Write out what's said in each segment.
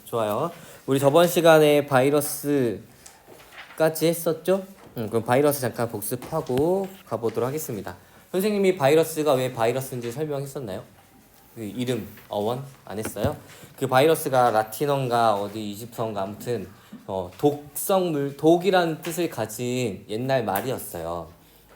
좋아요. 우리 저번 시간에 바이러스까지 했었죠? 그럼 바이러스 잠깐 복습하고 가보도록 하겠습니다. 선생님이 바이러스가 왜 바이러스인지 설명했었나요? 그 이름, 어원 안 했어요? 그 바이러스가 라틴어인가 어디 이집트어인가 아무튼 독성물, 독이라는 뜻을 가진 옛날 말이었어요.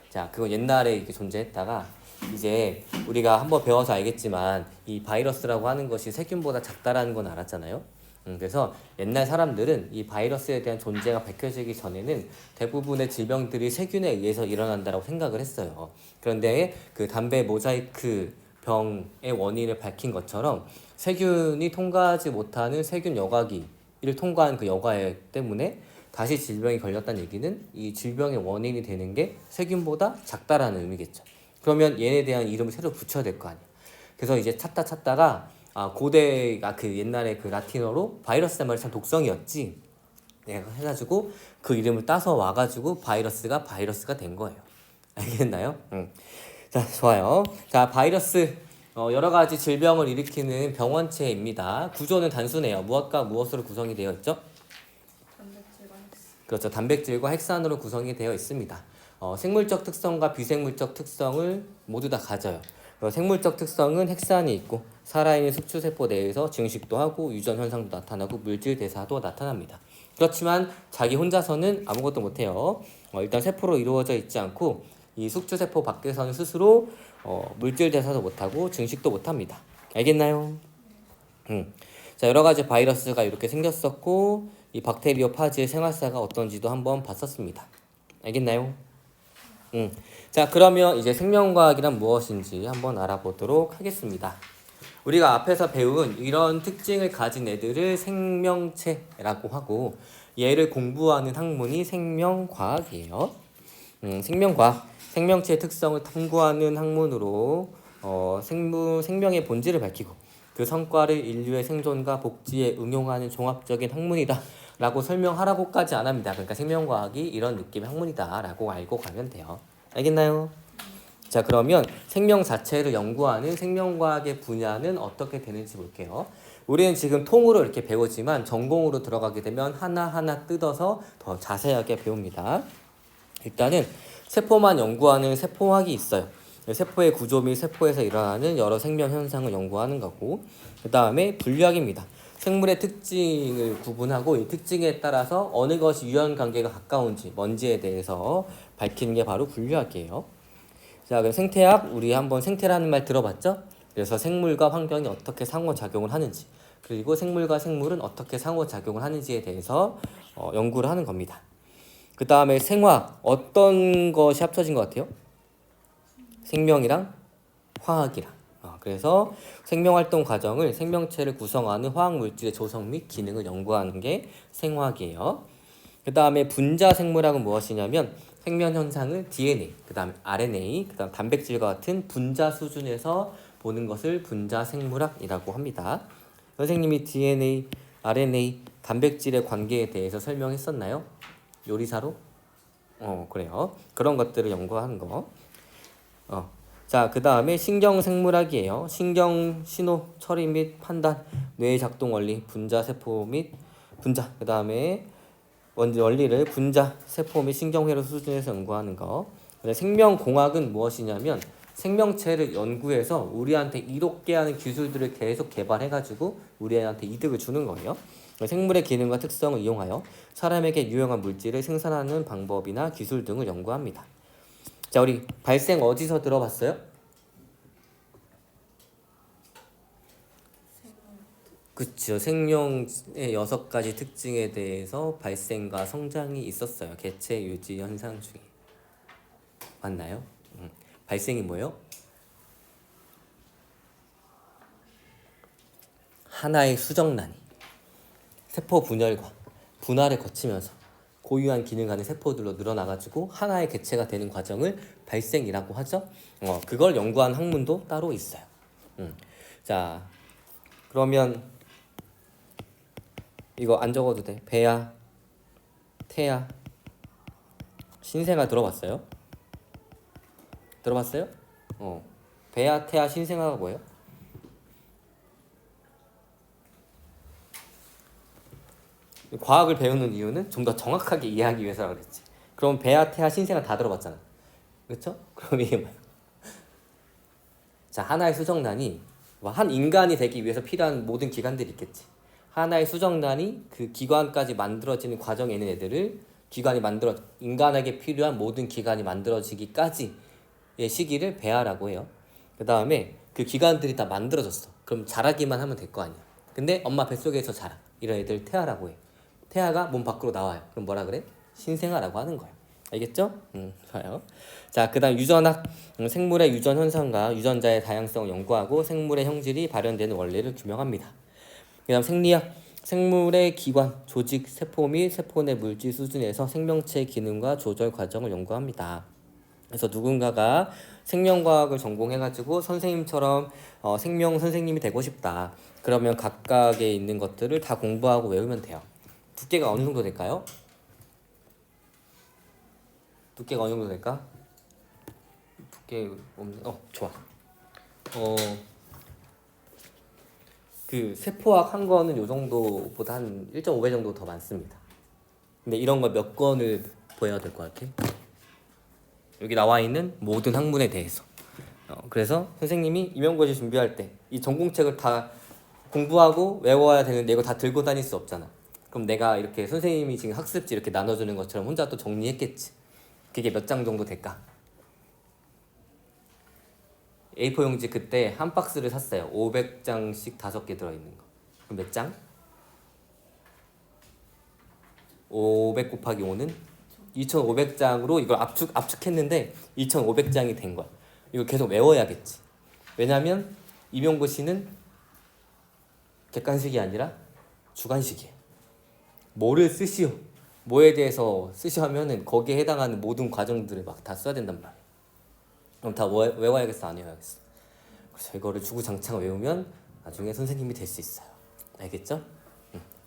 자, 그거 옛날에 이렇게 존재했다가 이제 우리가 한번 배워서 알겠지만 이 바이러스라고 하는 것이 세균보다 작다라는 건 알았잖아요. 그래서 옛날 사람들은 이 바이러스에 대한 존재가 밝혀지기 전에는 대부분의 질병들이 세균에 의해서 일어난다고 생각을 했어요. 그런데 그 담배 모자이크 병의 원인을 밝힌 것처럼 세균이 통과하지 못하는 세균 여과기를 통과한 그 여과 때문에 다시 질병이 걸렸다는 얘기는 이 질병의 원인이 되는 게 세균보다 작다라는 의미겠죠. 그러면 얘에 대한 이름을 새로 붙여야 될 거 아니야. 그래서 이제 찾다가 고대가 그 옛날에 그 라틴어로 바이러스란 말이 참 독성이었지. 해가지고 그 이름을 따서 와가지고 바이러스가 된 거예요. 알겠나요? 자, 좋아요. 자, 바이러스 여러 가지 질병을 일으키는 병원체입니다. 구조는 단순해요. 무엇과 무엇으로 구성이 되어 있죠? 단백질과 핵산. 그렇죠. 단백질과 핵산으로 구성이 되어 있습니다. 생물적 특성과 비생물적 특성을 모두 다 가져요. 생물적 특성은 핵산이 있고 살아있는 숙주세포 내에서 증식도 하고 유전 현상도 나타나고 물질 대사도 나타납니다. 그렇지만 자기 혼자서는 아무것도 못해요. 일단 세포로 이루어져 있지 않고 이 숙주세포 밖에서는 스스로 물질 대사도 못하고 증식도 못합니다. 알겠나요? 자, 여러 가지 바이러스가 이렇게 생겼었고 이 박테리오 파지의 생활사가 어떤지도 한번 봤었습니다. 알겠나요? 자, 그러면 이제 생명과학이란 무엇인지 한번 알아보도록 하겠습니다. 우리가 앞에서 배운 이런 특징을 가진 애들을 생명체라고 하고 얘를 공부하는 학문이 생명과학이에요. 생명과학, 생명체의 특성을 탐구하는 학문으로 생명의 본질을 밝히고 그 성과를 인류의 생존과 복지에 응용하는 종합적인 학문이다 라고 설명하라고까지 안 합니다. 그러니까 생명과학이 이런 느낌의 학문이다 라고 알고 가면 돼요. 알겠나요? 자, 그러면 생명 자체를 연구하는 생명과학의 분야는 어떻게 되는지 볼게요. 우리는 지금 통으로 이렇게 배우지만 전공으로 들어가게 되면 하나하나 뜯어서 더 자세하게 배웁니다. 일단은 세포만 연구하는 세포학이 있어요. 세포의 구조 및 세포에서 일어나는 여러 생명 현상을 연구하는 거고, 그 다음에 분류학입니다. 생물의 특징을 구분하고 이 특징에 따라서 어느 것이 유연 관계가 가까운지 뭔지에 대해서 밝히는 게 바로 분류학이에요. 자, 그럼 생태학, 우리 한번 생태라는 말 들어봤죠? 그래서 생물과 환경이 어떻게 상호작용을 하는지, 그리고 생물과 생물은 어떻게 상호작용을 하는지에 대해서 연구를 하는 겁니다. 그 다음에 생화학, 어떤 것이 합쳐진 것 같아요? 생명이랑 화학이랑. 그래서 생명활동 과정을 생명체를 구성하는 화학물질의 조성 및 기능을 연구하는 게 생화학이에요. 그 다음에 분자생물학은 무엇이냐면 생명현상을 DNA, 그 다음에 RNA, 그 다음 단백질과 같은 분자 수준에서 보는 것을 분자생물학이라고 합니다. 선생님이 DNA, RNA, 단백질의 관계에 대해서 설명했었나요? 요리사로? 그래요. 그런 것들을 연구하는 거. 자, 그 다음에 신경생물학이에요. 신경, 신호, 처리 및 판단, 뇌의 작동 원리, 분자, 세포 및 분자, 그 다음에 원리를 분자, 세포 및 신경회로 수준에서 연구하는 거. 생명공학은 무엇이냐면 생명체를 연구해서 우리한테 이롭게 하는 기술들을 계속 개발해가지고 우리한테 이득을 주는 거예요. 생물의 기능과 특성을 이용하여 사람에게 유용한 물질을 생산하는 방법이나 기술 등을 연구합니다. 자, 우리 발생 어디서 들어봤어요? 그쵸. 생명의 6가지 특징에 대해서 발생과 성장이 있었어요. 개체 유지 현상 중에. 맞나요? 발생이 뭐예요? 하나의 수정란이 세포 분열과 분할을 거치면서 고유한 기능을 가진 세포들로 늘어나가지고 하나의 개체가 되는 과정을 발생이라고 하죠. 그걸 연구한 학문도 따로 있어요. 자, 그러면 이거 안 적어도 돼. 배아, 태아, 신생아 들어봤어요? 들어봤어요? 배아, 태아, 신생아가 뭐예요? 과학을 배우는 이유는 좀 더 정확하게 이해하기 위해서라 그랬지. 그럼 배아, 태아, 신생아 다 들어봤잖아. 그렇죠? 그럼 이게 뭐야? 자, 하나의 수정란이 한 인간이 되기 위해서 필요한 모든 기관들이 있겠지. 하나의 수정란이 그 기관까지 만들어지는 과정에 있는 애들을 인간에게 필요한 모든 기관이 만들어지기까지의 시기를 배아라고 해요. 그 다음에 그 기관들이 다 만들어졌어. 그럼 자라기만 하면 될 거 아니야. 근데 엄마 뱃속에서 자라. 이런 애들 태아라고 해. 태아가 몸 밖으로 나와요. 그럼 뭐라 그래? 신생아라고 하는 거예요. 알겠죠? 좋아요. 자, 그 다음 유전학. 생물의 유전 현상과 유전자의 다양성을 연구하고 생물의 형질이 발현되는 원리를 규명합니다. 그 다음 생리학. 생물의 기관, 조직, 세포 및 세포 내 물질 수준에서 생명체의 기능과 조절 과정을 연구합니다. 그래서 누군가가 생명과학을 전공해가지고 선생님처럼 생명 선생님이 되고 싶다. 그러면 각각에 있는 것들을 다 공부하고 외우면 돼요. 두께가 어느 정도 될까요? 두께가 어느 정도 될까? 두께 없네. 좋아. 그 세포학 한 거는 요 정도보다 한 1.5배 정도 더 많습니다. 근데 이런 거 몇 권을 보여야 될 것 같아? 여기 나와 있는 모든 학문에 대해서. 그래서 선생님이 임용고시 준비할 때 이 전공책을 다 공부하고 외워야 되는데 이거 다 들고 다닐 수 없잖아. 그럼 내가 이렇게 선생님이 지금 학습지 이렇게 나눠주는 것처럼 혼자 또 정리했겠지. 그게 몇 장 정도 될까? A4 용지 그때 한 박스를 샀어요. 500장씩 5개 들어있는 거. 그럼 몇 장? 500 곱하기 5는 2500장으로 이걸 압축했는데 2500장이 된 거야. 이거 계속 외워야겠지. 왜냐면 임용고시는 객관식이 아니라 주관식이에요. 뭐를 쓰시오, 뭐에 대해서 쓰시오 하면은 거기에 해당하는 모든 과정들을 막 다 써야 된단 말이야. 그럼 다 외워야겠어, 안 외워야겠어? 그래서 이거를 주구장창 외우면 나중에 선생님이 될 수 있어요. 알겠죠?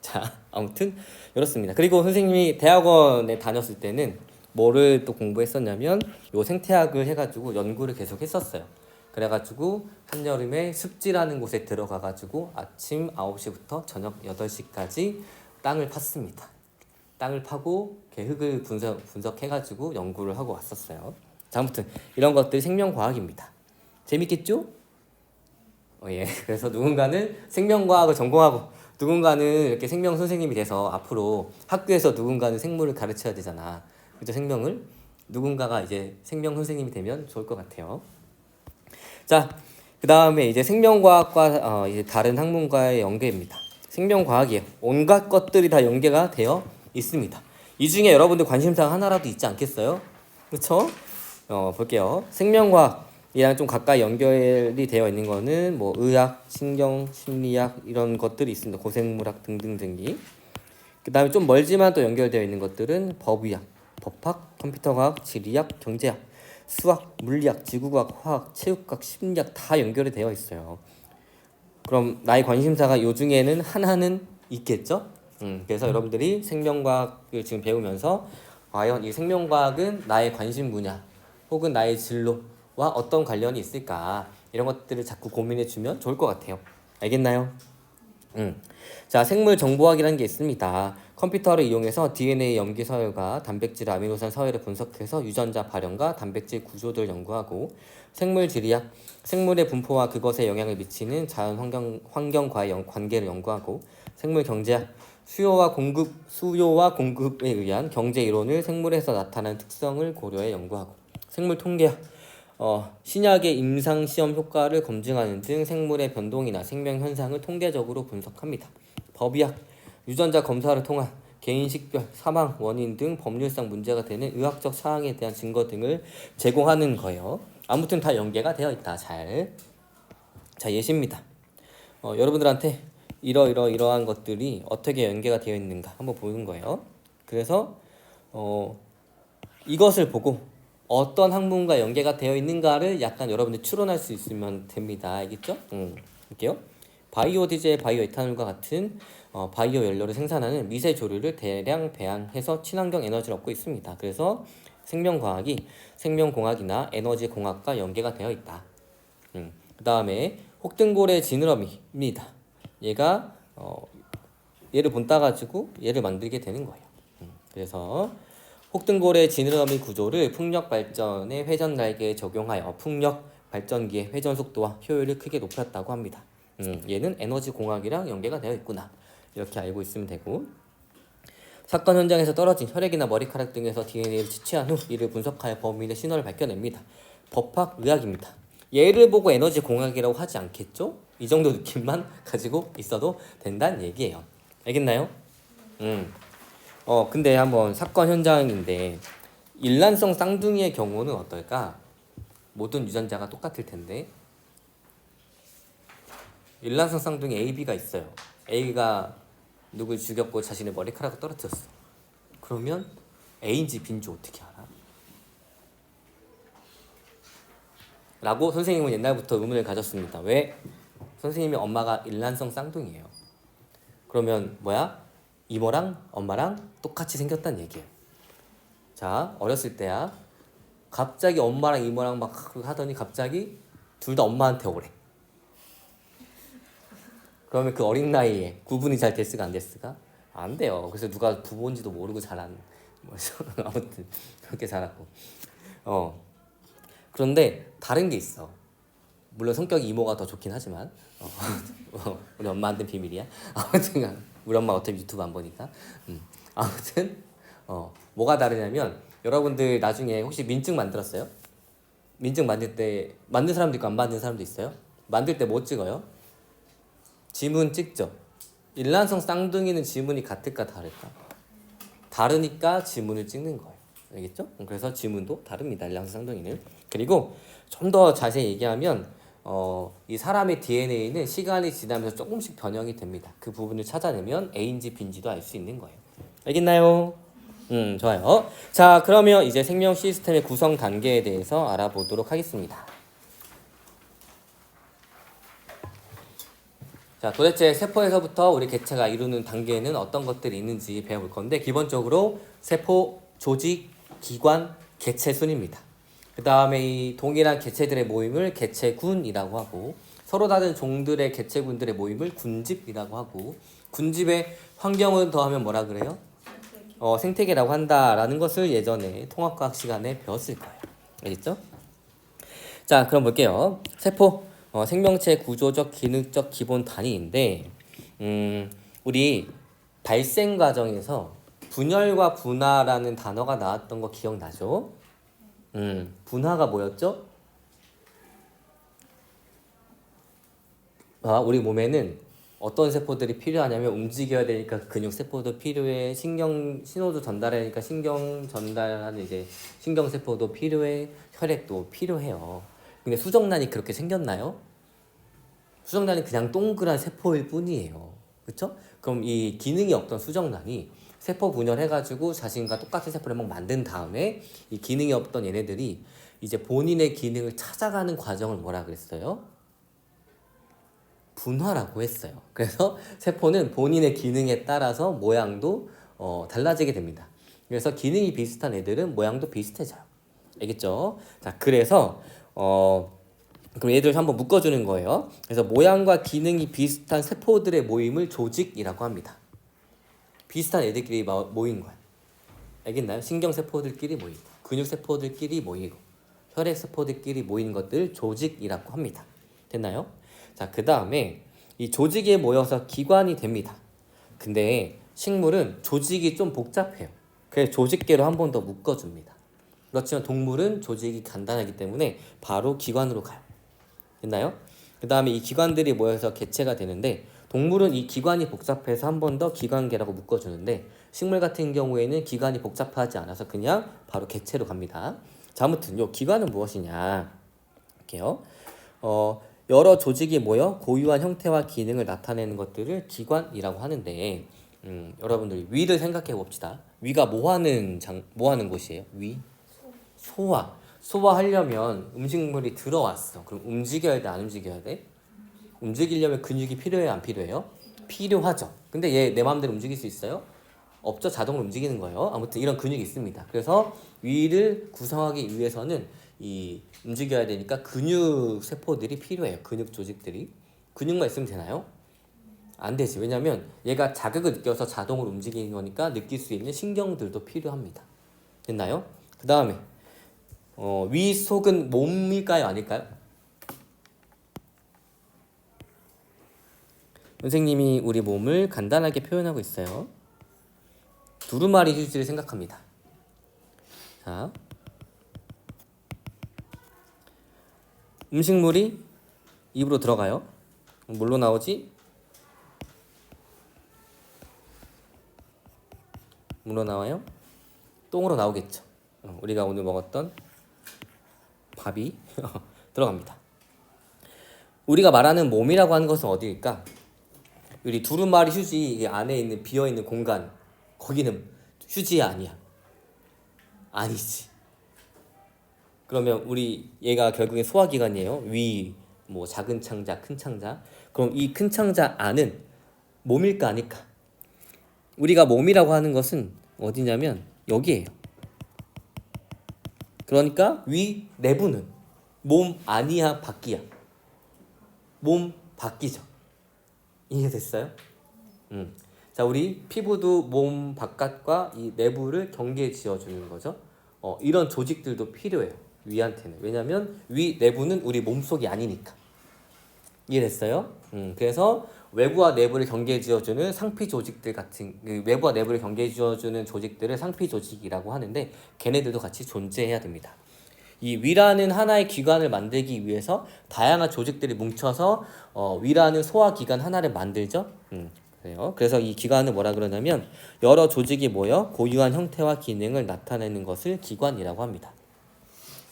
자, 아무튼 이렇습니다. 그리고 선생님이 대학원에 다녔을 때는 뭐를 또 공부했었냐면 요 생태학을 해가지고 연구를 계속 했었어요. 그래가지고 한여름에 습지라는 곳에 들어가가지고 아침 9시부터 저녁 8시까지 땅을 팠습니다. 땅을 파고 흙을 분석해가지고 연구를 하고 왔었어요. 자, 아무튼 이런 것들이 생명과학입니다. 재밌겠죠? 예. 그래서 누군가는 생명과학을 전공하고 누군가는 이렇게 생명 선생님이 돼서 앞으로 학교에서 누군가는 생물을 가르쳐야 되잖아. 그죠? 생명을 누군가가 이제 생명 선생님이 되면 좋을 것 같아요. 자, 그 다음에 이제 생명과학과 이제 다른 학문과의 연계입니다. 생명과학이에요. 온갖 것들이 다 연계가 되어 있습니다. 이 중에 여러분들 관심사가 하나라도 있지 않겠어요? 그렇죠? 볼게요. 생명과학이랑 좀 가까이 연결이 되어 있는 거는 뭐 의학, 신경, 심리학 이런 것들이 있습니다. 고생물학 등등등이. 그 다음에 좀 멀지만 또 연결되어 있는 것들은 법의학, 법학, 컴퓨터과학, 지리학, 경제학, 수학, 물리학, 지구과학, 화학, 체육과학, 심리학 다 연결이 되어 있어요. 그럼 나의 관심사가 요 중에는 하나는 있겠죠? 그래서 여러분들이 생명과학을 지금 배우면서 과연 이 생명과학은 나의 관심 분야 혹은 나의 진로와 어떤 관련이 있을까 이런 것들을 자꾸 고민해주면 좋을 것 같아요. 알겠나요? 자, 생물정보학이라는 게 있습니다. 컴퓨터를 이용해서 DNA 염기 서열과 단백질 아미노산 서열을 분석해서 유전자 발현과 단백질 구조들을 연구하고, 생물지리학, 생물의 분포와 그것에 영향을 미치는 자연 환경과의 관계를 연구하고, 생물경제학, 수요와 공급에 의한 경제 이론을 생물에서 나타나는 특성을 고려해 연구하고, 생물통계학, 신약의 임상시험 효과를 검증하는 등 생물의 변동이나 생명 현상을 통계적으로 분석합니다. 법의학, 유전자 검사를 통한 개인 식별, 사망 원인 등 법률상 문제가 되는 의학적 사항에 대한 증거 등을 제공하는 거예요. 아무튼 다 연계가 되어 있다. 자, 예시입니다. 여러분들한테 이러한 것들이 어떻게 연계가 되어 있는가 한번 보는 거예요. 그래서 이것을 보고 어떤 학문과 연계가 되어 있는가를 약간 여러분들 추론할 수 있으면 됩니다. 알겠죠? 볼게요. 바이오 디젤, 바이오 에탄올과 같은 바이오 연료를 생산하는 미세 조류를 대량 배양해서 친환경 에너지를 얻고 있습니다. 그래서 생명과학이 생명공학이나 에너지공학과 연계가 되어 있다. 그 다음에 혹등고래 지느러미입니다. 얘가 얘를 본따 가지고 얘를 만들게 되는 거예요. 그래서 혹등골의 지느러미 구조를 풍력 발전의 회전 날개에 적용하여 풍력 발전기의 회전 속도와 효율을 크게 높였다고 합니다. 얘는 에너지 공학이랑 연계가 되어 있구나. 이렇게 알고 있으면 되고, 사건 현장에서 떨어진 혈액이나 머리카락 등에서 DNA를 채취한 후 이를 분석하여 범인의 신원을 밝혀냅니다. 법학 의학입니다. 얘를 보고 에너지 공학이라고 하지 않겠죠? 이 정도 느낌만 가지고 있어도 된다는 얘기예요. 알겠나요? 근데 한번 사건 현장인데 일란성 쌍둥이의 경우는 어떨까? 모든 유전자가 똑같을 텐데 일란성 쌍둥이 A, B가 있어요. A가 누굴 죽였고 자신의 머리카락을 떨어뜨렸어. 그러면 A인지 B인지 어떻게 알아? 라고 선생님은 옛날부터 의문을 가졌습니다. 왜? 선생님의 엄마가 일란성 쌍둥이에요. 그러면 뭐야? 이모랑 엄마랑 똑같이 생겼다는 얘기예요. 자, 어렸을 때야 갑자기 엄마랑 이모랑 막 하더니 갑자기 둘 다 엄마한테 오래. 그러면 그 어린 나이에 구분이 잘 됐을까 안 됐을까? 안 돼요. 그래서 누가 부모인지도 모르고 자란 아무튼 그렇게 자랐고. 그런데 다른 게 있어. 물론 성격이 이모가 더 좋긴 하지만 우리 엄마한테는 비밀이야. 아무튼 우리 엄마 어차피 유튜브 안 보니까. 아무튼 뭐가 다르냐면 여러분들 나중에 혹시 민증 만들었어요? 민증 만들 때 만든 사람도 있고 안 만든 사람도 있어요. 만들 때 뭐 찍어요? 지문 찍죠. 일란성 쌍둥이는 지문이 같을까 다를까? 다르니까 지문을 찍는 거예요. 알겠죠? 그래서 지문도 다릅니다. 일란성 쌍둥이는. 그리고 좀 더 자세히 얘기하면 이 사람의 DNA는 시간이 지나면서 조금씩 변형이 됩니다. 그 부분을 찾아내면 A인지 B인지도 알 수 있는 거예요. 알겠나요? 좋아요. 자, 그러면 이제 생명 시스템의 구성 단계에 대해서 알아보도록 하겠습니다. 자, 도대체 세포에서부터 우리 개체가 이루는 단계에는 어떤 것들이 있는지 배워볼 건데, 기본적으로 세포, 조직, 기관, 개체 순입니다. 그 다음에 이 동일한 개체들의 모임을 개체군이라고 하고, 서로 다른 종들의 개체군들의 모임을 군집이라고 하고, 군집의 환경을 더하면 뭐라 그래요? 생태계라고 한다라는 것을 예전에 통합과학 시간에 배웠을 거예요. 알겠죠? 자, 그럼 볼게요. 세포, 생명체의 구조적, 기능적 기본 단위인데, 우리 발생 과정에서 분열과 분화라는 단어가 나왔던 거 기억나죠? 분화가 뭐였죠? 우리 몸에는 어떤 세포들이 필요하냐면 움직여야 되니까 근육 세포도 필요해, 신호도 전달해야 되니까 신경 전달하는 이제 신경 세포도 필요해, 혈액도 필요해요. 근데 수정란이 그렇게 생겼나요? 수정란이 그냥 동그란 세포일 뿐이에요. 그렇죠? 그럼 이 기능이 없던 수정란이 세포 분열해가지고 자신과 똑같은 세포를 막 만든 다음에 이 기능이 없던 얘네들이 이제 본인의 기능을 찾아가는 과정을 뭐라 그랬어요? 분화라고 했어요. 그래서 세포는 본인의 기능에 따라서 모양도 달라지게 됩니다. 그래서 기능이 비슷한 애들은 모양도 비슷해져요. 알겠죠? 자, 그래서 그럼 얘들 한번 묶어주는 거예요. 그래서 모양과 기능이 비슷한 세포들의 모임을 조직이라고 합니다. 비슷한 애들끼리 모인 거야. 알겠나요? 신경세포들끼리 모이고, 근육세포들끼리 모이고, 혈액세포들끼리 모인 것들 조직이라고 합니다. 됐나요? 자, 그 다음에 이 조직에 모여서 기관이 됩니다. 근데 식물은 조직이 좀 복잡해요. 그래서 조직계로 한 번 더 묶어줍니다. 그렇지만 동물은 조직이 간단하기 때문에 바로 기관으로 가요. 됐나요? 그 다음에 이 기관들이 모여서 개체가 되는데, 동물은 이 기관이 복잡해서 한 번 더 기관계라고 묶어주는데, 식물 같은 경우에는 기관이 복잡하지 않아서 그냥 바로 개체로 갑니다. 자, 아무튼 요 기관은 무엇이냐 할게요. 여러 조직이 모여 고유한 형태와 기능을 나타내는 것들을 기관이라고 하는데, 여러분들이 위를 생각해 봅시다. 위가 뭐 하는 곳이에요? 위? 소화하려면 음식물이 들어왔어. 그럼 움직여야 돼, 안 움직여야 돼? 움직이려면 근육이 필요해요, 안 필요해요? 필요하죠. 근데 얘 내 마음대로 움직일 수 있어요? 없죠. 자동으로 움직이는 거예요. 아무튼 이런 근육이 있습니다. 그래서 위를 구성하기 위해서는 이 움직여야 되니까 근육 세포들이 필요해요. 근육 조직들이. 근육만 있으면 되나요? 안 되지. 왜냐면 얘가 자극을 느껴서 자동으로 움직이는 거니까 느낄 수 있는 신경들도 필요합니다. 됐나요? 그 다음에 위, 속은 몸일까요? 아닐까요? 선생님이 우리 몸을 간단하게 표현하고 있어요. 두루마리 휴지를 생각합니다. 자, 음식물이 입으로 들어가요. 뭘로 나오지? 뭐로 나와요? 똥으로 나오겠죠. 우리가 오늘 먹었던 밥이 들어갑니다. 우리가 말하는 몸이라고 하는 것은 어디일까? 우리 두루마리 휴지 안에 있는 비어있는 공간, 거기는 휴지 아니야. 아니지. 그러면 우리 얘가 결국엔 소화기관이에요. 위, 뭐 작은 창자, 큰 창자. 그럼 이 큰 창자 안은 몸일까 아닐까? 우리가 몸이라고 하는 것은 어디냐면 여기에요. 그러니까 위 내부는 몸 아니야 밖이야. 몸 밖이죠. 이해됐어요? 자, 우리 피부도 몸 바깥과 이 내부를 경계 지어주는 거죠. 이런 조직들도 필요해요. 위한테는. 왜냐면 위 내부는 우리 몸속이 아니니까. 이해됐어요? 그래서 외부와 내부를 경계 지어주는 상피 조직들 같은 외부와 내부를 경계 지어주는 조직들을 상피 조직이라고 하는데 걔네들도 같이 존재해야 됩니다. 이 위라는 하나의 기관을 만들기 위해서 다양한 조직들이 뭉쳐서 위라는 소화기관 하나를 만들죠. 그래요. 그래서 이 기관을 뭐라 그러냐면 여러 조직이 모여 고유한 형태와 기능을 나타내는 것을 기관이라고 합니다.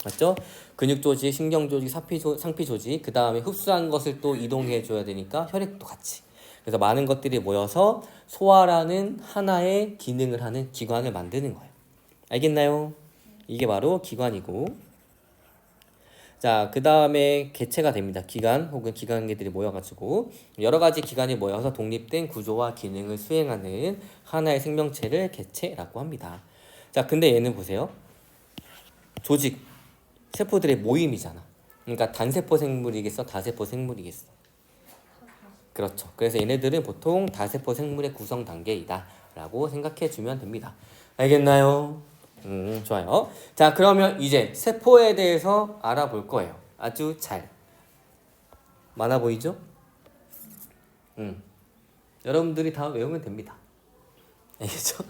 맞죠? 근육 조직, 신경 조직, 상피 조직, 그 다음에 흡수한 것을 또 이동해 줘야 되니까 혈액도 같이. 그래서 많은 것들이 모여서 소화라는 하나의 기능을 하는 기관을 만드는 거예요. 알겠나요? 이게 바로 기관이고. 자, 그 다음에 개체가 됩니다. 기관 혹은 기관계들이 모여가지고 여러 가지 기관이 모여서 독립된 구조와 기능을 수행하는 하나의 생명체를 개체라고 합니다. 자, 근데 얘는 보세요. 조직, 세포들의 모임이잖아. 그러니까 단세포 생물이겠어? 다세포 생물이겠어? 그렇죠. 그래서 얘네들은 보통 다세포 생물의 구성 단계이다 라고 생각해 주면 됩니다. 알겠나요? 좋아요. 자, 그러면 이제 세포에 대해서 알아볼 거예요. 아주 잘. 많아 보이죠? 여러분들이 다 외우면 됩니다. 알겠죠?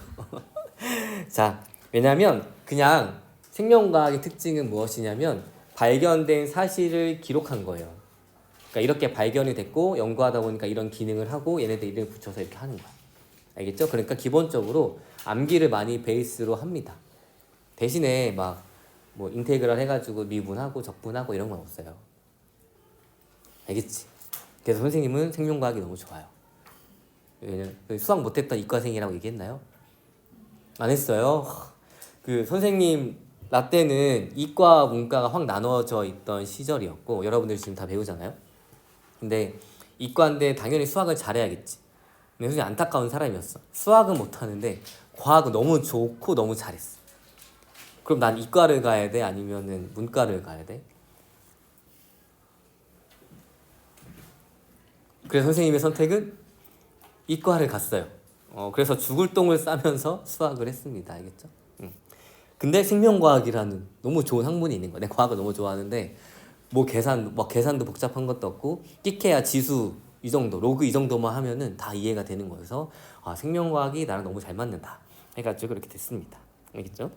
자, 왜냐면 그냥 생명과학의 특징은 무엇이냐면 발견된 사실을 기록한 거예요. 그러니까 이렇게 발견이 됐고 연구하다 보니까 이런 기능을 하고 얘네들 이름을 붙여서 이렇게 하는 거야. 알겠죠? 그러니까 기본적으로 암기를 많이 베이스로 합니다. 대신에 막 뭐 인테그랄 해가지고 미분하고 적분하고 이런 건 없어요. 알겠지? 그래서 선생님은 생명과학이 너무 좋아요. 왜냐면 수학 못했던 이과생이라고 얘기했나요? 안 했어요? 그 선생님 나 때는 이과 문과가 확 나눠져 있던 시절이었고 여러분들 지금 다 배우잖아요. 근데 이과인데 당연히 수학을 잘해야겠지. 근데 선생님 안타까운 사람이었어. 수학은 못하는데 과학은 너무 좋고 너무 잘했어. 그럼 난 이과를 가야 돼? 아니면은 문과를 가야 돼? 그래서 선생님의 선택은 이과를 갔어요. 그래서 죽을 똥을 싸면서 수학을 했습니다. 알겠죠? 근데 생명과학이라는 너무 좋은 학문이 있는 거야. 내가 과학을 너무 좋아하는데 뭐 계산도 복잡한 것도 없고 끼케야 지수 이 정도, 로그 이 정도만 하면은 다 이해가 되는 거여서 생명과학이 나랑 너무 잘 맞는다 해가지고 그렇게 됐습니다. 알겠죠?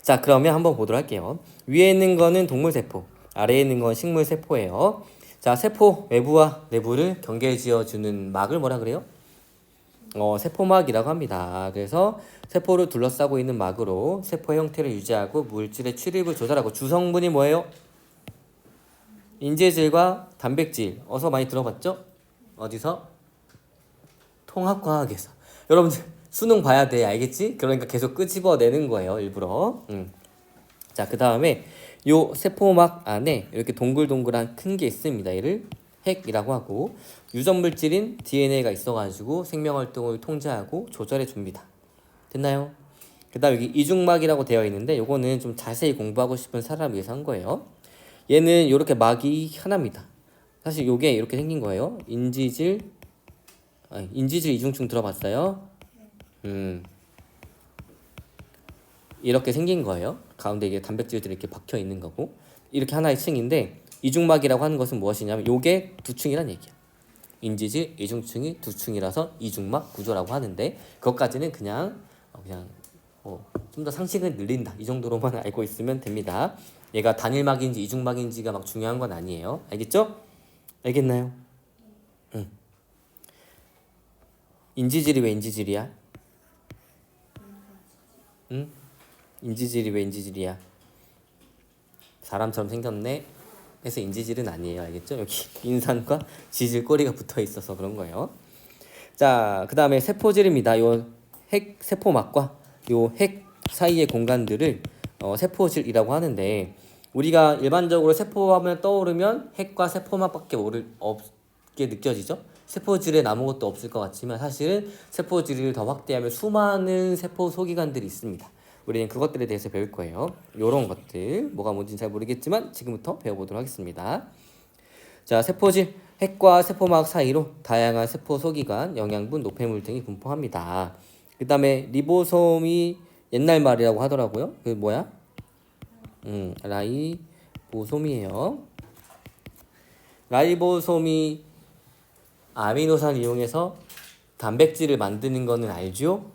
자, 그러면 한번 보도록 할게요. 위에 있는 거는 동물세포, 아래에 있는 건 식물세포예요. 자, 세포 외부와 내부를 경계 지어주는 막을 뭐라 그래요? 세포막이라고 합니다. 그래서 세포를 둘러싸고 있는 막으로 세포의 형태를 유지하고 물질의 출입을 조절하고 주성분이 뭐예요? 인재질과 단백질. 어서 많이 들어봤죠? 어디서? 통합과학에서. 여러분들 수능 봐야 돼. 알겠지? 그러니까 계속 끄집어내는 거예요. 일부러. 자, 그 다음에 요 세포막 안에 이렇게 동글동글한 큰 게 있습니다. 얘를 핵이라고 하고 유전물질인 DNA가 있어가지고 생명활동을 통제하고 조절해 줍니다. 됐나요? 그 다음 여기 이중막이라고 되어 있는데 요거는 좀 자세히 공부하고 싶은 사람 위해서 한 거예요. 얘는 이렇게 막이 하나입니다. 사실 요게 이렇게 생긴 거예요. 인지질, 인지질 이중충 들어봤어요? 이렇게 생긴 거예요. 가운데 이게 단백질들이 이렇게 박혀 있는 거고 이렇게 하나의 층인데 이중막이라고 하는 것은 무엇이냐면 요게 두 층이란 얘기야. 인지질 이중층이 두 층이라서 이중막 구조라고 하는데 그것까지는 그냥 좀 더 상식을 늘린다 이 정도로만 알고 있으면 됩니다. 얘가 단일막인지 이중막인지가 막 중요한 건 아니에요. 알겠죠? 알겠나요? 인지질이 왜 인지질이야? 응? 인지질이 왜 인지질이야? 사람처럼 생겼네. 그래서 인지질은 아니에요. 알겠죠? 여기 인산과 지질 꼬리가 붙어 있어서 그런 거예요. 자, 그다음에 세포질입니다. 요 핵 세포막과 요 핵 사이의 공간들을 세포질이라고 하는데 우리가 일반적으로 세포하면 떠오르면 핵과 세포막밖에 없게 느껴지죠. 세포질엔 아무것도 없을 것 같지만 사실은 세포질을 더 확대하면 수많은 세포 소기관들이 있습니다. 우리는 그것들에 대해서 배울 거예요. 요런 것들 뭐가 뭔지는 잘 모르겠지만 지금부터 배워보도록 하겠습니다. 자, 세포질 핵과 세포막 사이로 다양한 세포 소기관, 영양분, 노폐물 등이 분포합니다. 그 다음에 리보솜이 옛날 말이라고 하더라고요. 그 뭐야? 라이보솜이에요. 라이보솜이 아미노산을 이용해서 단백질을 만드는 거는 알죠?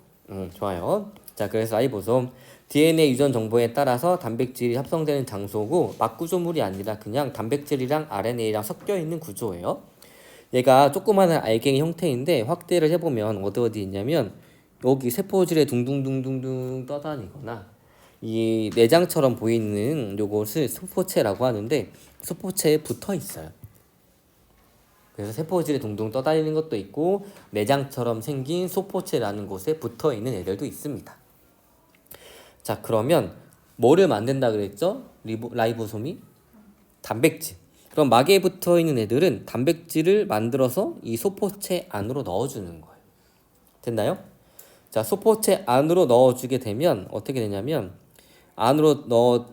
좋아요. 자, 그래서 라이보솜 DNA 유전 정보에 따라서 단백질이 합성되는 장소고 막구조물이 아니라 그냥 단백질이랑 RNA랑 섞여 있는 구조예요. 얘가 조그마한 알갱이 형태인데 확대를 해보면 어디 있냐면 여기 세포질에 둥둥둥둥둥 떠다니거나 이 내장처럼 보이는 요것을 소포체라고 하는데 소포체에 붙어 있어요. 그래서 세포질에 둥둥 떠다니는 것도 있고 내장처럼 생긴 소포체라는 곳에 붙어 있는 애들도 있습니다. 자, 그러면 뭐를 만든다 그랬죠? 라이보솜이? 단백질. 그럼 막에 붙어 있는 애들은 단백질을 만들어서 이 소포체 안으로 넣어주는 거예요. 됐나요? 자, 소포체 안으로 넣어주게 되면 어떻게 되냐면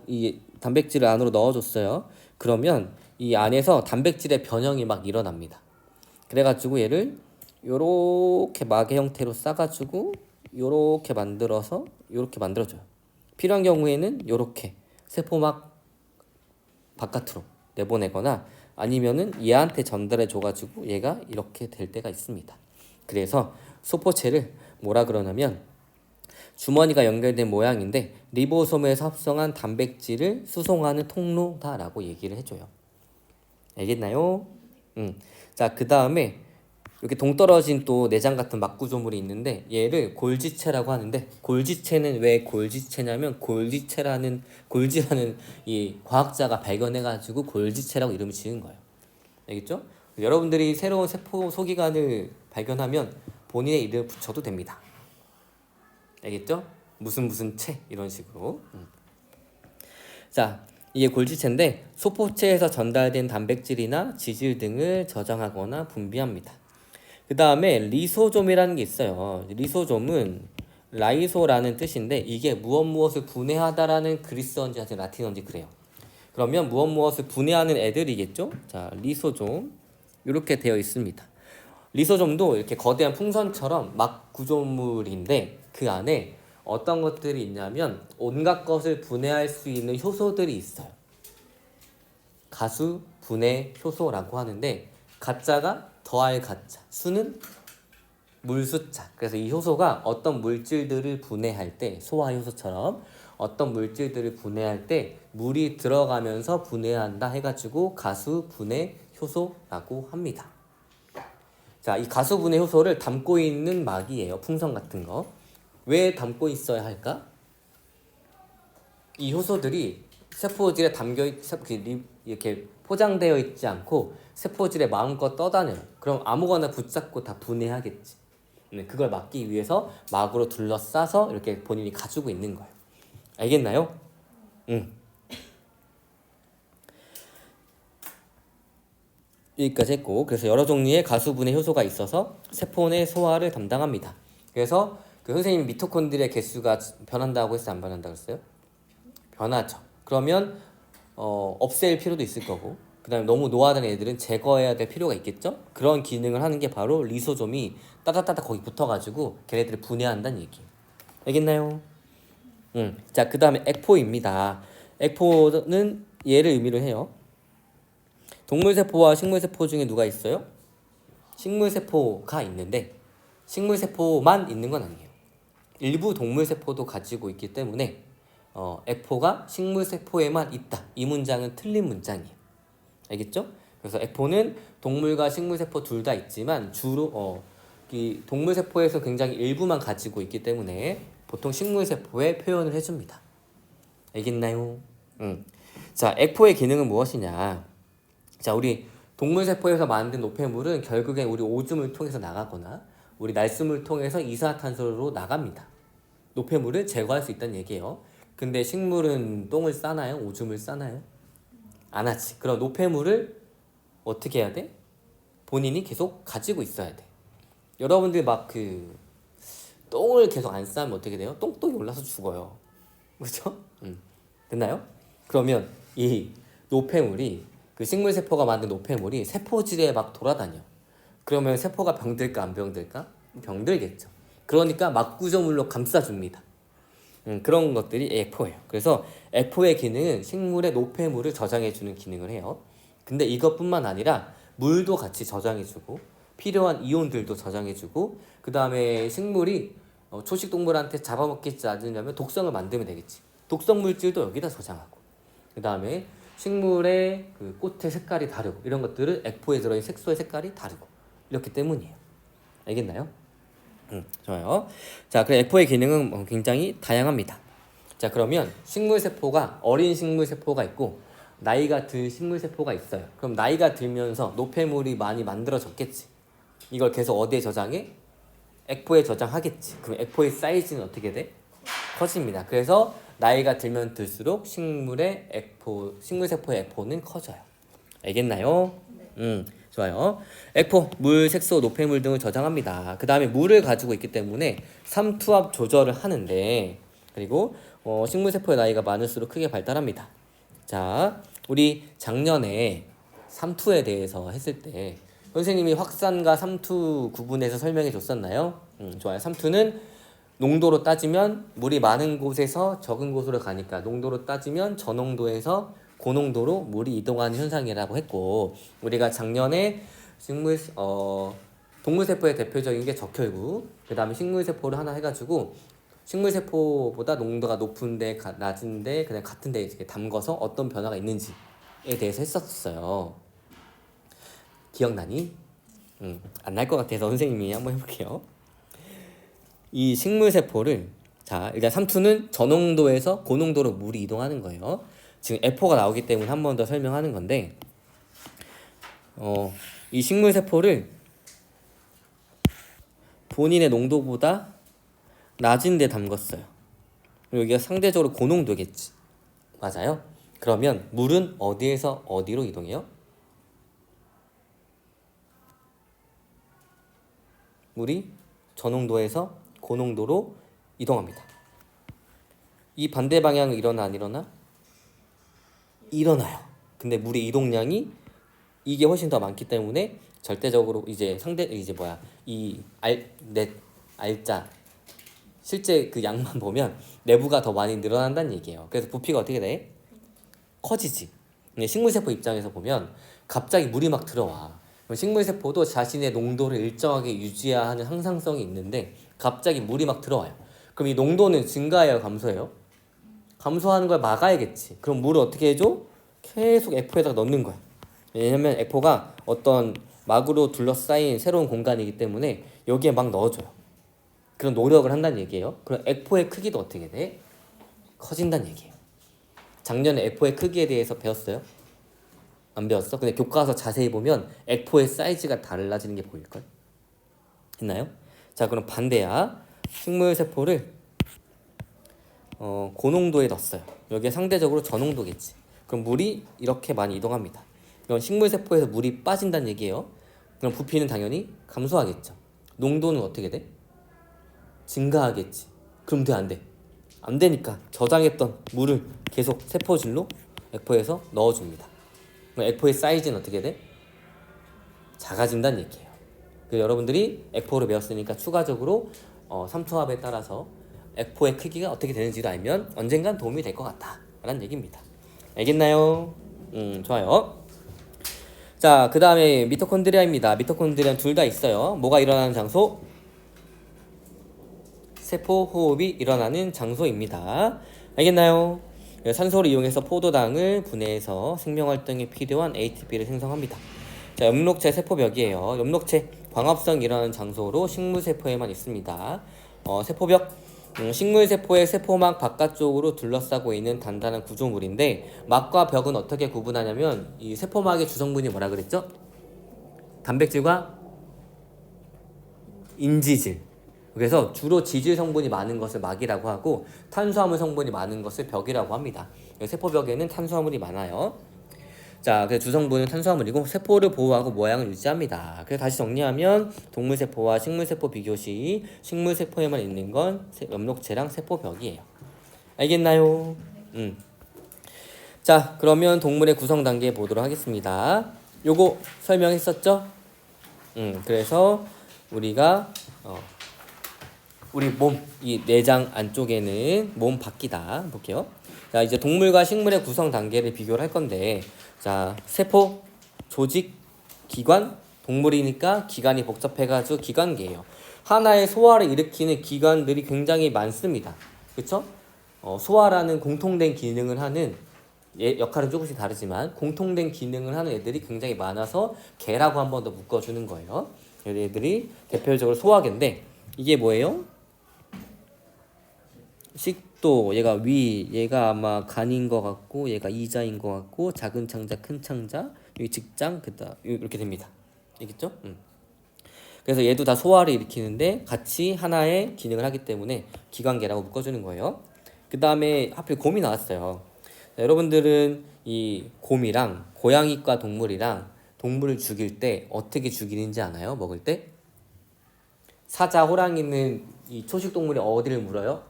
이 단백질을 안으로 넣어줬어요. 그러면 이 안에서 단백질의 변형이 막 일어납니다. 그래가지고 얘를 요렇게 막의 형태로 싸가지고 요렇게 만들어서 요렇게 만들어줘요. 필요한 경우에는 요렇게 세포막 바깥으로 내보내거나 아니면은 얘한테 전달해 줘가지고 얘가 이렇게 될 때가 있습니다. 그래서 소포체를 뭐라 그러냐면 주머니가 연결된 모양인데 리보솜에서 합성한 단백질을 수송하는 통로다라고 얘기를 해줘요. 알겠나요? 자, 그 다음에 이렇게 동떨어진 또 내장 같은 막구조물이 있는데 얘를 골지체라고 하는데 골지체는 왜 골지체냐면 골지라는 이 과학자가 발견해가지고 골지체라고 이름을 지은 거예요. 알겠죠? 여러분들이 새로운 세포 소기관을 발견하면 본인의 이름을 붙여도 됩니다. 알겠죠? 무슨 체 이런 식으로. 자, 이게 골지체인데 소포체에서 전달된 단백질이나 지질 등을 저장하거나 분비합니다. 그 다음에 리소좀이라는 게 있어요. 리소좀은 라이소라는 뜻인데 이게 무엇을 분해하다라는 그리스어인지 라틴어인지 그래요. 그러면 무엇을 분해하는 애들이겠죠? 자, 리소좀 이렇게 되어 있습니다. 리소좀도 이렇게 거대한 풍선처럼 막 구조물인데 그 안에 어떤 것들이 있냐면 온갖 것을 분해할 수 있는 효소들이 있어요. 가수 분해 효소라고 하는데 가짜가 더할 가짜, 수는 물수자. 그래서 이 효소가 어떤 물질들을 분해할 때 소화 효소처럼 어떤 물질들을 분해할 때 물이 들어가면서 분해한다 해가지고 가수 분해 효소라고 합니다. 자, 이 가수 분해 효소를 담고 있는 막이에요. 풍선 같은 거. 왜 담고 있어야 할까? 이 효소들이 세포질에 이렇게 포장되어 있지 않고 세포질에 마음껏 떠다녀요. 그럼 아무거나 붙잡고 다 분해하겠지. 그걸 막기 위해서 막으로 둘러싸서 이렇게 본인이 가지고 있는 거예요. 알겠나요? 여기까지 했고, 그래서 여러 종류의 가수분해 효소가 있어서 세포 내 소화를 담당합니다. 그래서 그 선생님이 미토콘드리아 개수가 변한다고 했어요? 안 변한다고 했어요? 변하죠. 그러면 없앨 필요도 있을 거고 그다음에 너무 노화된 애들은 제거해야 될 필요가 있겠죠? 그런 기능을 하는 게 바로 리소솜이 따닥따닥 거기 붙어가지고 걔네들을 분해한다는 얘기. 알겠나요? 자, 그다음에 액포입니다. 액포는 얘를 의미를 해요. 동물세포와 식물세포 중에 누가 있어요? 식물세포가 있는데 식물세포만 있는 건 아니에요. 일부 동물세포도 가지고 있기 때문에 액포가 식물세포에만 있다. 이 문장은 틀린 문장이에요. 알겠죠? 그래서 액포는 동물과 식물세포 둘 다 있지만 주로 이 동물세포에서 굉장히 일부만 가지고 있기 때문에 보통 식물세포에 표현을 해줍니다. 알겠나요? 자, 액포의 기능은 무엇이냐? 자, 우리 동물세포에서 만든 노폐물은 결국엔 우리 오줌을 통해서 나가거나 우리 날숨을 통해서 이산화탄소로 나갑니다. 노폐물을 제거할 수 있다는 얘기예요. 근데 식물은 똥을 싸나요? 오줌을 싸나요? 안 하지. 그럼 노폐물을 어떻게 해야 돼? 본인이 계속 가지고 있어야 돼. 여러분들 막 똥을 계속 안 싸면 어떻게 돼요? 똥똥이 올라서 죽어요. 그렇죠? 됐나요? 그러면 이 노폐물이 그 식물세포가 만든 노폐물이 세포질에 막 돌아다녀. 그러면 세포가 병들까 안 병들까? 병들겠죠. 그러니까 막구조물로 감싸줍니다. 그런 것들이 액포예요. 그래서 액포의 기능은 식물의 노폐물을 저장해주는 기능을 해요. 근데 이것뿐만 아니라 물도 같이 저장해주고 필요한 이온들도 저장해주고 그 다음에 식물이 초식동물한테 잡아먹겠지 않으려면 독성을 만들면 되겠지. 독성 물질도 여기다 저장하고 그 다음에 식물의 그 꽃의 색깔이 다르고 이런 것들은 액포에 들어있는 색소의 색깔이 다르고 이렇기 때문이에요. 알겠나요? 좋아요. 자, 그럼 액포의 기능은 굉장히 다양합니다. 자, 그러면 식물세포가 어린 식물세포가 있고 나이가 들 식물세포가 있어요. 그럼 나이가 들면서 노폐물이 많이 만들어졌겠지. 이걸 계속 어디에 저장해? 액포에 저장하겠지. 그럼 액포의 사이즈는 어떻게 돼? 커집니다. 그래서 나이가 들면 들수록 식물세포의 액포는 커져요. 알겠나요? 좋아요. 액포, 물, 색소, 노폐물 등을 저장합니다. 그 다음에 물을 가지고 있기 때문에 삼투압 조절을 하는데 그리고 식물세포의 나이가 많을수록 크게 발달합니다. 자, 우리 작년에 삼투에 대해서 했을 때 선생님이 확산과 삼투 구분해서 설명해 줬었나요? 좋아요. 삼투는 농도로 따지면 물이 많은 곳에서 적은 곳으로 가니까 농도로 따지면 저농도에서 고농도로 물이 이동하는 현상이라고 했고 우리가 작년에 동물세포의 대표적인 게 적혈구 그 다음에 식물세포를 하나 해가지고 식물세포보다 농도가 높은데 낮은데 그냥 같은데 이렇게 담궈서 어떤 변화가 있는지에 대해서 했었어요. 기억나니? 안 날 것 같아서 선생님이 한번 해볼게요. 이 식물세포를 자 일단 삼투는 저농도에서 고농도로 물이 이동하는 거예요. 지금 F4가 나오기 때문에 한 번 더 설명하는 건데 이 식물세포를 본인의 농도보다 낮은 데 담궜어요. 여기가 상대적으로 고농도겠지. 맞아요? 그러면 물은 어디에서 어디로 이동해요? 물이 저농도에서 고농도로 이동합니다. 이 반대 방향은 일어나 안 일어나? 일어나요. 근데 물의 이동량이 이게 훨씬 더 많기 때문에 절대적으로 알자 실제 그 양만 보면 내부가 더 많이 늘어난다는 얘기예요. 그래서 부피가 어떻게 돼? 커지지. 근데 식물세포 입장에서 보면 갑자기 물이 막 들어와. 식물세포도 자신의 농도를 일정하게 유지해야 하는 항상성이 있는데 갑자기 물이 막 들어와요. 그럼 이 농도는 증가해요, 감소해요? 감소하는 걸 막아야겠지. 그럼 물을 어떻게 해줘? 계속 액포에다가 넣는 거야. 왜냐면 액포가 어떤 막으로 둘러싸인 새로운 공간이기 때문에 여기에 막 넣어줘요. 그런 노력을 한다는 얘기예요. 그럼 액포의 크기도 어떻게 돼? 커진다는 얘기예요. 작년에 액포의 크기에 대해서 배웠어요? 안 배웠어? 근데 교과서 자세히 보면 액포의 사이즈가 달라지는 게 보일걸? 했나요? 자, 그럼 반대야. 식물세포를 고농도에 넣었어요. 여기에 상대적으로 저농도겠지. 그럼 물이 이렇게 많이 이동합니다. 그럼 식물세포에서 물이 빠진다는 얘기예요. 그럼 부피는 당연히 감소하겠죠. 농도는 어떻게 돼? 증가하겠지. 그럼 돼, 안 돼? 안 되니까 저장했던 물을 계속 세포질로 액포에서 넣어줍니다. 그럼 액포의 사이즈는 어떻게 돼? 작아진다는 얘기예요. 그래서 여러분들이 액포를 배웠으니까 추가적으로 삼투압에 따라서 액포의 크기가 어떻게 되는지도 알면 언젠간 도움이 될 것 같다 라는 얘기입니다. 알겠나요? 좋아요. 자, 그 다음에 미토콘드리아입니다. 미토콘드리아는 둘 다 있어요. 뭐가 일어나는 장소? 세포 호흡이 일어나는 장소입니다. 알겠나요? 산소를 이용해서 포도당을 분해해서 생명활동에 필요한 ATP를 생성합니다. 자, 엽록체 세포벽이에요. 엽록체 광합성이 일어나는 장소로 식물세포에만 있습니다. 세포벽 식물세포의 세포막 바깥쪽으로 둘러싸고 있는 단단한 구조물인데 막과 벽은 어떻게 구분하냐면 이 세포막의 주성분이 뭐라 그랬죠? 단백질과 인지질. 그래서 주로 지질 성분이 많은 것을 막이라고 하고 탄수화물 성분이 많은 것을 벽이라고 합니다. 세포벽에는 탄수화물이 많아요. 자, 그래서 주성분은 탄수화물이고 세포를 보호하고 모양을 유지합니다. 그래서 다시 정리하면 동물세포와 식물세포 비교 시 식물세포에만 있는 건 엽록체랑 세포벽이에요. 알겠나요? 자, 그러면 동물의 구성 단계 보도록 하겠습니다. 요거 설명했었죠? 그래서 우리가 우리 몸, 이 내장 안쪽에는 몸 밖이다 볼게요. 자, 이제 동물과 식물의 구성 단계를 비교를 할 건데, 자, 세포, 조직, 기관, 동물이니까 기관이 복잡해가지고 기관계예요. 하나의 소화를 일으키는 기관들이 굉장히 많습니다. 그렇죠? 소화라는 공통된 기능을 하는 역할은 조금씩 다르지만 공통된 기능을 하는 애들이 굉장히 많아서 개라고 한 번 더 묶어주는 거예요. 얘들이 대표적으로 소화계인데 이게 뭐예요? 식도, 얘가 위, 얘가 아마 간인 것 같고 얘가 이자인 것 같고 작은 창자, 큰 창자, 여기 직장, 그다 이렇게 됩니다. 알겠죠? 그래서 얘도 다 소화를 일으키는데 같이 하나의 기능을 하기 때문에 기관계라고 묶어주는 거예요. 그 다음에 하필 곰이 나왔어요. 자, 여러분들은 이 곰이랑 고양이과 동물이랑 동물을 죽일 때 어떻게 죽이는지 아나요? 먹을 때? 사자, 호랑이는 이 초식 동물이 어디를 물어요?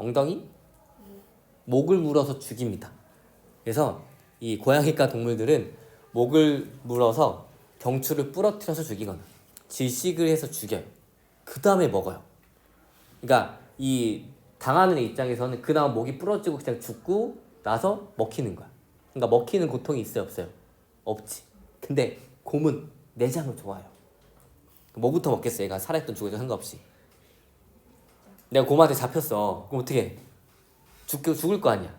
엉덩이? 목을 물어서 죽입니다. 그래서 이 고양이과 동물들은 목을 물어서 경추를 부러뜨려서 죽이거나 질식을 해서 죽여요. 그 다음에 먹어요. 그러니까 이 당하는 입장에서는 그 다음 목이 부러지고 그냥 죽고 나서 먹히는 거야. 그러니까 먹히는 고통이 있어요, 없어요? 없지. 근데 곰은 내장을 좋아해요. 뭐부터 먹겠어? 얘가 살아있던 죽어도 상관없이. 내가 곰한테 잡혔어. 그럼 어떻게 해? 죽을 거 아니야.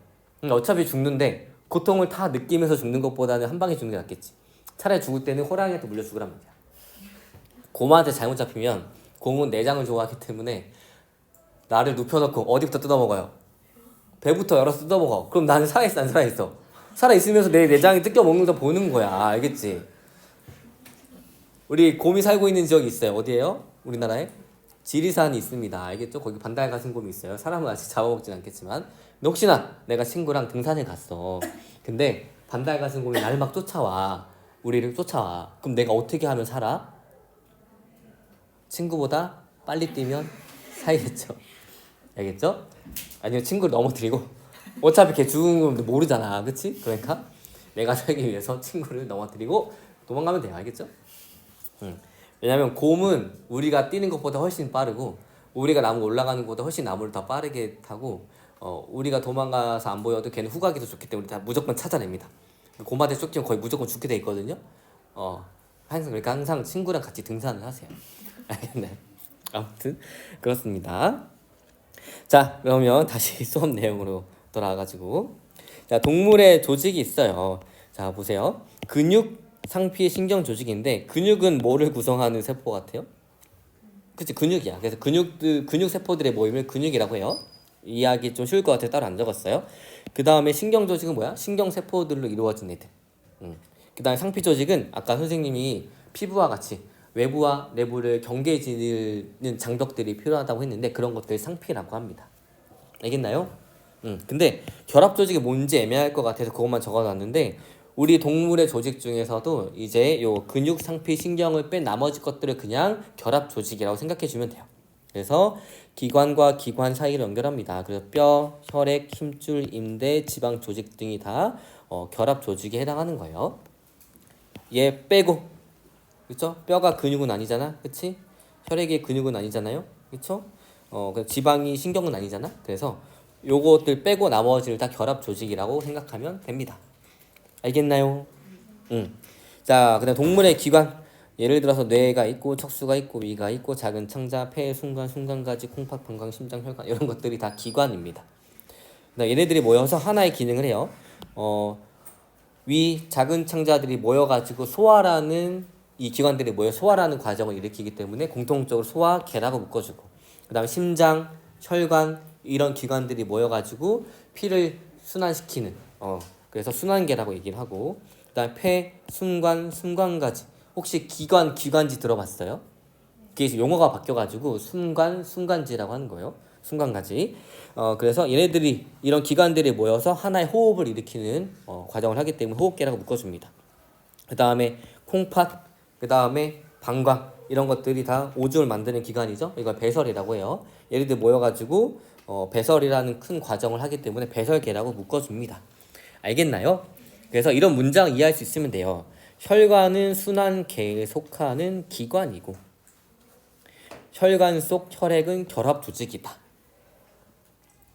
어차피 죽는데 고통을 다 느끼면서 죽는 것보다는 한 방에 죽는 게 낫겠지. 차라리 죽을 때는 호랑이한테 물려 죽으란 말이야. 곰한테 잘못 잡히면 곰은 내장을 좋아하기 때문에 나를 눕혀놓고 어디부터 뜯어먹어요? 배부터 열어서 뜯어먹어. 그럼 나는 살아있어 안 살아있어? 살아있으면서 내 내장이 뜯겨먹는 거 보는 거야. 알겠지? 우리 곰이 살고 있는 지역이 있어요. 어디예요? 우리나라에? 지리산이 있습니다. 알겠죠? 거기 반달가슴곰이 있어요. 사람은 아직 잡아먹진 않겠지만 혹시나 내가 친구랑 등산에 갔어. 근데 반달가슴곰이 나를 막 쫓아와. 우리를 쫓아와. 그럼 내가 어떻게 하면 살아? 친구보다 빨리 뛰면 살겠죠. 알겠죠? 아니면 친구를 넘어뜨리고 어차피 걔 죽은 건 모르잖아. 그치? 그러니까 내가 살기 위해서 친구를 넘어뜨리고 도망가면 돼요. 알겠죠? 왜냐면 곰은 우리가 뛰는 것보다 훨씬 빠르고 우리가 나무 올라가는 것보다 훨씬 나무를 더 빠르게 타고 우리가 도망가서 안 보여도 걔는 후각이 더 좋기 때문에 다 무조건 찾아냅니다. 곰한테 쫓기면 거의 무조건 죽게 돼 있거든요. 그러니까 항상 친구랑 같이 등산을 하세요. 알겠네. 아무튼 그렇습니다. 자, 그러면 다시 수업 내용으로 돌아와가지고 자, 동물의 조직이 있어요. 자, 보세요. 근육, 상피, 신경 조직인데 근육은 뭐를 구성하는 세포 같아요? 그치, 근육이야. 그래서 근육 세포들의 모임을 근육이라고 해요. 이해하기 좀 쉬울 것 같아서 따로 안 적었어요. 그 다음에 신경 조직은 뭐야? 신경 세포들로 이루어진 애들. 그 다음에 상피 조직은 아까 선생님이 피부와 같이 외부와 내부를 경계지는 장벽들이 필요하다고 했는데 그런 것들 상피라고 합니다. 알겠나요? 근데 결합 조직이 뭔지 애매할 것 같아서 그것만 적어놨는데 우리 동물의 조직 중에서도 이제 요 근육, 상피, 신경을 뺀 나머지 것들을 그냥 결합 조직이라고 생각해주면 돼요. 그래서 기관과 기관 사이를 연결합니다. 그래서 뼈, 혈액, 힘줄, 인대, 지방 조직 등이 다 결합 조직에 해당하는 거예요. 얘 빼고, 그렇죠? 뼈가 근육은 아니잖아, 그렇지? 혈액이 근육은 아니잖아요, 그렇죠? 지방이 신경은 아니잖아. 그래서 요것들 빼고 나머지를 다 결합 조직이라고 생각하면 됩니다. 알겠나요? 자, 그다음 동물의 기관. 예를 들어서 뇌가 있고 척수가 있고 위가 있고 작은 창자, 폐, 순간, 순간가지, 콩팥, 방광, 심장, 혈관 이런 것들이 다 기관입니다. 얘네들이 모여서 하나의 기능을 해요. 위 작은 창자들이 모여가지고 소화라는 이 기관들이 모여 소화라는 과정을 일으키기 때문에 공통적으로 소화계라고 묶어주고, 그다음에 심장, 혈관 이런 기관들이 모여가지고 피를 순환시키는 그래서 순환계라고 얘기를 하고, 그다음에 폐, 순관, 순관가지. 혹시 기관, 기관지 들어봤어요? 그게 용어가 바뀌어가지고 순관, 순관지라고 하는 거예요. 순관가지. 그래서 얘네들이 이런 기관들이 모여서 하나의 호흡을 일으키는 과정을 하기 때문에 호흡계라고 묶어줍니다. 그 다음에 콩팥, 그 다음에 방광 이런 것들이 다 오줌을 만드는 기관이죠. 이걸 배설이라고 해요. 얘네들 모여가지고 배설이라는 큰 과정을 하기 때문에 배설계라고 묶어줍니다. 알겠나요? 그래서 이런 문장 이해할 수 있으면 돼요. 혈관은 순환계에 속하는 기관이고 혈관 속 혈액은 결합 조직이다.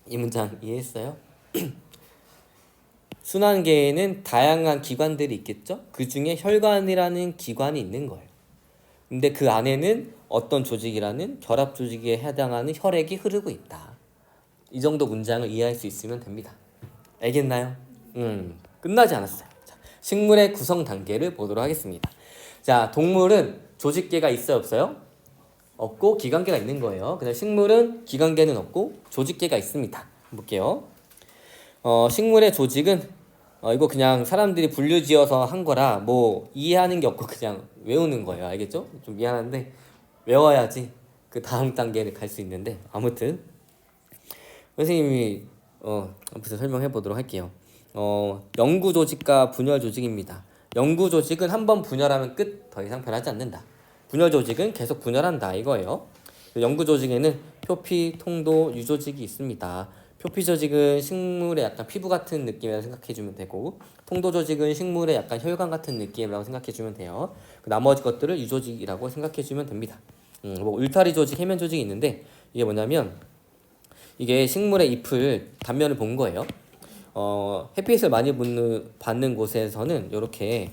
이 문장 이해했어요? 순환계에는 다양한 기관들이 있겠죠? 그 중에 혈관이라는 기관이 있는 거예요. 근데 그 안에는 어떤 조직이라는 결합 조직에 해당하는 혈액이 흐르고 있다. 이 정도 문장을 이해할 수 있으면 됩니다. 알겠나요? 끝나지 않았어요. 자, 식물의 구성 단계를 보도록 하겠습니다. 자, 동물은 조직계가 있어요, 없어요? 없고 기관계가 있는 거예요. 그다음 식물은 기관계는 없고 조직계가 있습니다. 볼게요. 식물의 조직은 이거 그냥 사람들이 분류지어서 한 거라 뭐 이해하는 게 없고 그냥 외우는 거예요. 알겠죠? 좀 미안한데 외워야지 그 다음 단계를 갈 수 있는데, 아무튼 선생님이 아무튼 설명해 보도록 할게요. 영구 조직과 분열 조직입니다. 영구 조직은 한번 분열하면 끝, 더 이상 변하지 않는다. 분열 조직은 계속 분열한다 이거예요. 영구 조직에는 표피, 통도, 유조직이 있습니다. 표피 조직은 식물의 약간 피부 같은 느낌이라고 생각해주면 되고, 통도 조직은 식물의 약간 혈관 같은 느낌이라고 생각해주면 돼요. 나머지 것들을 유조직이라고 생각해주면 됩니다. 뭐 울타리 조직, 해면 조직이 있는데 이게 뭐냐면 이게 식물의 잎을 단면을 본 거예요. 햇빛을 많이 받는 곳에서는 이렇게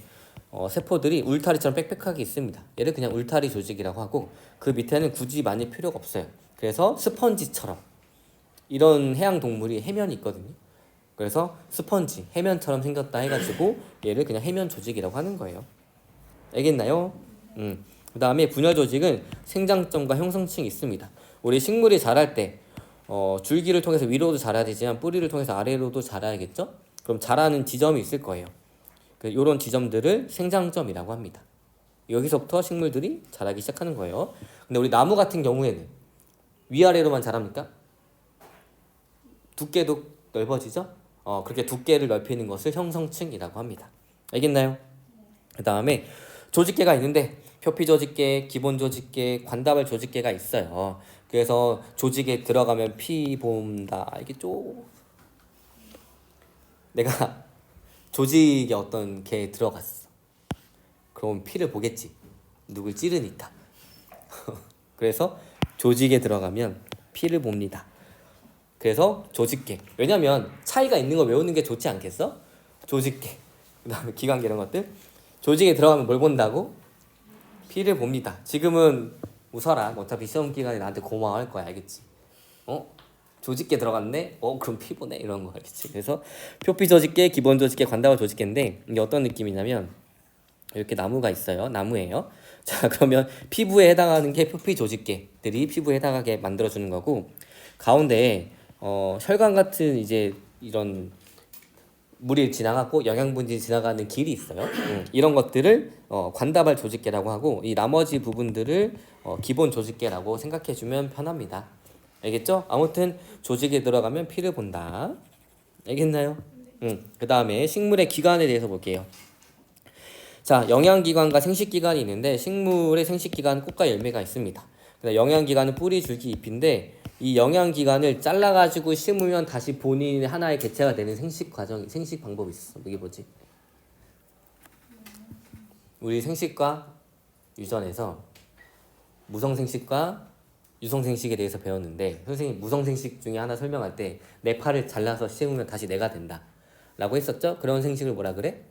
세포들이 울타리처럼 빽빽하게 있습니다. 얘를 그냥 울타리 조직이라고 하고, 그 밑에는 굳이 많이 필요가 없어요. 그래서 스펀지처럼 이런 해양 동물이 해면이 있거든요. 그래서 스펀지, 해면처럼 생겼다 해가지고 얘를 그냥 해면 조직이라고 하는 거예요. 알겠나요? 그 다음에 분열 조직은 생장점과 형성층이 있습니다. 우리 식물이 자랄 때 줄기를 통해서 위로도 자라야 되지만 뿌리를 통해서 아래로도 자라야겠죠? 그럼 자라는 지점이 있을 거예요. 이런 지점들을 생장점이라고 합니다. 여기서부터 식물들이 자라기 시작하는 거예요. 근데 우리 나무 같은 경우에는 위아래로만 자랍니까? 두께도 넓어지죠? 그렇게 두께를 넓히는 것을 형성층이라고 합니다. 알겠나요? 그 다음에 조직계가 있는데 표피 조직계, 기본 조직계, 관다발 조직계가 있어요. 그래서 조직에 들어가면 피 본다. 알겠죠? 내가 조직에 어떤 개에 들어갔어. 그럼 피를 보겠지. 누굴 찌르니까. 그래서 조직에 들어가면 피를 봅니다. 그래서 조직계. 왜냐면 차이가 있는 거 외우는 게 좋지 않겠어? 조직계. 그 다음에 기관계 이런 것들. 조직에 들어가면 뭘 본다고? 피를 봅니다. 지금은 웃어라. 어차피 시험 기간에 나한테 고마워할 거야. 알겠지? 조직계 들어갔네? 그럼 피 보네? 이런 거 알겠지? 그래서 표피 조직계, 기본 조직계, 관다발 조직계인데 이게 어떤 느낌이냐면 이렇게 나무가 있어요. 나무예요. 자, 그러면 피부에 해당하는 게 표피 조직계들이 피부에 해당하게 만들어주는 거고, 가운데에 혈관 같은 이제 이런 물이 지나가고 영양분들이 지나가는 길이 있어요. 이런 것들을 관다발 조직계라고 하고, 이 나머지 부분들을 기본 조직계라고 생각해주면 편합니다. 알겠죠? 아무튼 조직에 들어가면 피를 본다. 알겠나요? 그 다음에 식물의 기관에 대해서 볼게요. 자, 영양기관과 생식기관이 있는데 식물의 생식기관은 꽃과 열매가 있습니다. 영양기관은 뿌리, 줄기, 잎인데 이 영양기관을 잘라가지고 심으면 다시 본인의 하나의 개체가 되는 생식 과정, 생식 방법이 있어. 이게 뭐지? 우리 생식과 유전에서 무성생식과 유성생식에 대해서 배웠는데 선생님 무성생식 중에 하나 설명할 때 내 팔을 잘라서 심으면 다시 내가 된다 라고 했었죠? 그런 생식을 뭐라 그래?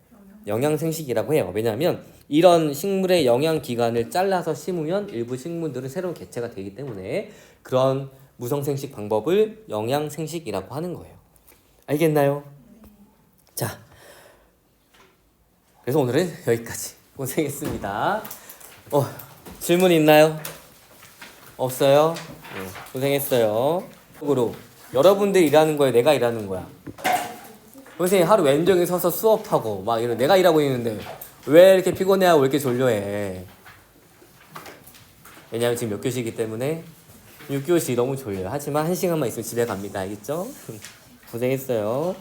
영양생식이라고 해요. 왜냐하면 이런 식물의 영양기관을 잘라서 심으면 일부 식물들은 새로운 개체가 되기 때문에 그런 무성생식 방법을 영양생식이라고 하는 거예요. 알겠나요? 자, 그래서 오늘은 여기까지. 고생했습니다. 질문 있나요? 없어요? 네, 고생했어요. 으로 여러분들이 일하는 거예요? 내가 일하는 거야? 선생님 하루 왼쪽에 서서 수업하고 막 이런 내가 일하고 있는데 왜 이렇게 피곤해하고 왜 이렇게 졸려해? 왜냐면 지금 몇 교시이기 때문에 6교시 너무 졸려요. 하지만 1시간만 있으면 집에 갑니다. 알겠죠? 고생했어요.